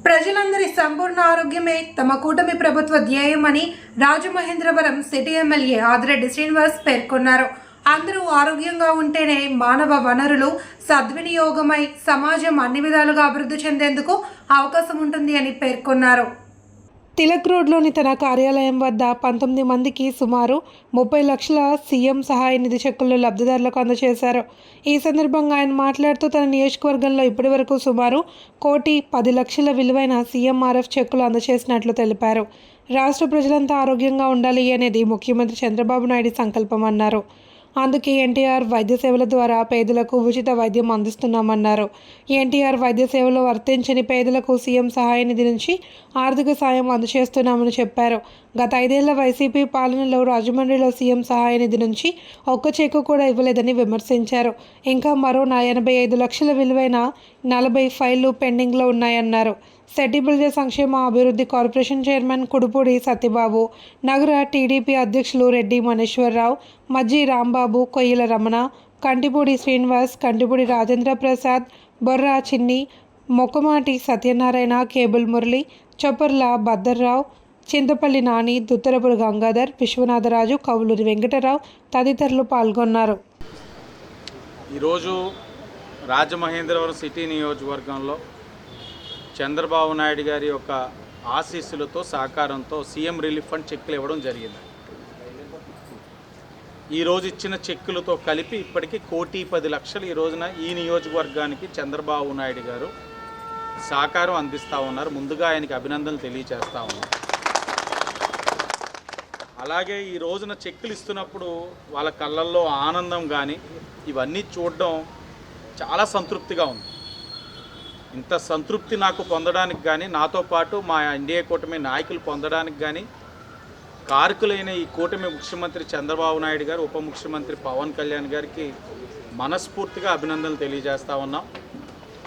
ప్రజలందరి సంపూర్ణ ఆరోగ్యమే తమ కూటమి ప్రభుత్వ ధ్యేయమని రాజమహేంద్రవరం సిటీ ఎమ్మెల్యే ఆదిరెడ్డి శ్రీనివాస్ పేర్కొన్నారు. అందరూ ఆరోగ్యంగా ఉంటేనే మానవ వనరులు సద్వినియోగమై సమాజం అన్ని విధాలుగా అభివృద్ధి చెందేందుకు అవకాశం ఉంటుంది అని పేర్కొన్నారు. తిలక్ రోడ్లోని తన కార్యాలయం వద్ద 19 మందికి సుమారు 30 లక్షల సీఎం సహాయ నిధి చెక్కులు లబ్ధిదారులకు అందజేశారు. ఈ సందర్భంగా ఆయన మాట్లాడుతూ తన నియోజకవర్గంలో ఇప్పటివరకు సుమారు 1,10,00,000 విలువైన సీఎంఆర్ఎఫ్ చెక్కులు అందజేసినట్లు తెలిపారు. రాష్ట్ర ప్రజలంతా ఆరోగ్యంగా ఉండాలి అనేది ముఖ్యమంత్రి చంద్రబాబు నాయుడు సంకల్పం అన్నారు. అందుకే ఎన్టీఆర్ వైద్య సేవల ద్వారా పేదలకు ఉచిత వైద్యం అందిస్తున్నామన్నారు. ఎన్టీఆర్ వైద్య సేవలు వర్తించని పేదలకు సీఎం సహాయ నిధి నుంచి ఆర్థిక సాయం అందజేస్తున్నామని చెప్పారు. గత 5 ఏళ్ల వైసీపీ పాలనలో రాజమండ్రిలో సీఎం సహాయ నిధి నుంచి ఒక్క చెక్కు కూడా ఇవ్వలేదని విమర్శించారు. ఇంకా మరో 85 లక్షల విలువైన 40 ఫైళ్లు పెండింగ్లో ఉన్నాయన్నారు. సెట్టిబుల్జ సంక్షేమ అభివృద్ధి కార్పొరేషన్ చైర్మన్ కుడుపూడి సత్యబాబు, నగర టీడీపీ అధ్యక్షులు రెడ్డి మనీశ్వరరావు, మజ్జి రాంబాబు, కొయ్యల రమణ, కంటిపూడి శ్రీనివాస్, కంటిపూడి రాజేంద్ర ప్రసాద్, బొర్రా చిన్ని, మొక్కమాటి సత్యనారాయణ, కేబుల్ మురళి, చొప్పర్ల భద్దర్రావు, చింతపల్లి నాని, దుత్తరపుడు గంగాధర్, విశ్వనాథరాజు, కవులూరి వెంకటరావు తదితరులు పాల్గొన్నారు. ఈరోజు రాజమహేంద్రవరం సిటీ నియోజకవర్గంలో చంద్రబాబు నాయుడు గారి యొక్క ఆశీస్సులతో సహకారంతో సీఎం రిలీఫ్ ఫండ్ చెక్కులు ఇవ్వడం జరిగింది. ఈరోజు ఇచ్చిన చెక్కులతో కలిపి ఇప్పటికీ 1,10,00,000 ఈ రోజున ఈ నియోజకవర్గానికి చంద్రబాబు నాయుడు గారు సహకారం అందిస్తూ ఉన్నారు. ముందుగా ఆయనకి అభినందనలు తెలియజేస్తూ ఉన్నారు. అలాగే ఈ రోజున చెక్కులు ఇస్తున్నప్పుడు వాళ్ళ కళ్ళల్లో ఆనందం కానీ ఇవన్నీ చూడడం చాలా సంతృప్తిగా ఉంది. ఇంత సంతృప్తి నాకు పొందడానికి కానీ, నాతో పాటు మా ఎన్డీఏ కూటమి నాయకులు పొందడానికి కానీ కారకులైన ఈ కూటమి ముఖ్యమంత్రి చంద్రబాబు నాయుడు గారు, ఉప ముఖ్యమంత్రి పవన్ కళ్యాణ్ గారికి మనస్ఫూర్తిగా అభినందనలు తెలియజేస్తూ ఉన్నాం.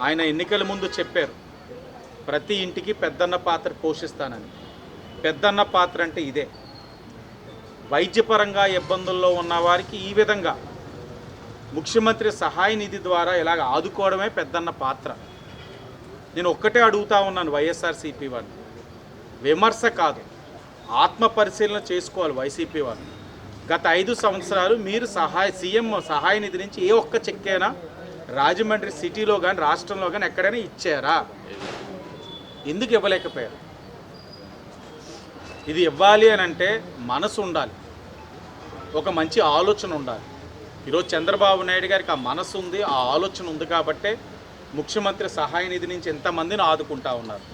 ఆయన ఎన్నికల ముందు చెప్పారు, ప్రతి ఇంటికి పెద్దన్న పాత్ర పోషిస్తానని. పెద్దన్న పాత్ర అంటే ఇదే. వైద్యపరంగా ఇబ్బందుల్లో ఉన్న వారికి ఈ విధంగా ముఖ్యమంత్రి సహాయ నిధి ద్వారా ఇలాగ ఆదుకోవడమే పెద్దన్న పాత్ర. నేను ఒక్కటే అడుగుతా ఉన్నాను వైఎస్ఆర్సీపీ వాళ్ళు, విమర్శ కాదు, ఆత్మ పరిశీలన చేసుకోవాలి. వైసీపీ వాళ్ళు గత 5 సంవత్సరాలు మీరు సీఎం సహాయ నిధి నుంచి ఏ ఒక్క చెక్కైనా రాజమండ్రి సిటీలో కానీ రాష్ట్రంలో కానీ ఎక్కడైనా ఇచ్చారా? ఎందుకు ఇవ్వలేకపోయారు? ఇది ఇవ్వాలి అని అంటే మనసు ఉండాలి, ఒక మంచి ఆలోచన ఉండాలి. ఈరోజు చంద్రబాబు నాయుడు గారికి ఆ మనసు ఉంది, ఆ ఆలోచన ఉంది కాబట్టే ముఖ్యమంత్రి సహాయ నిధి నుంచి ఎంతమందిని ఆదుకుంటా ఉన్నారు.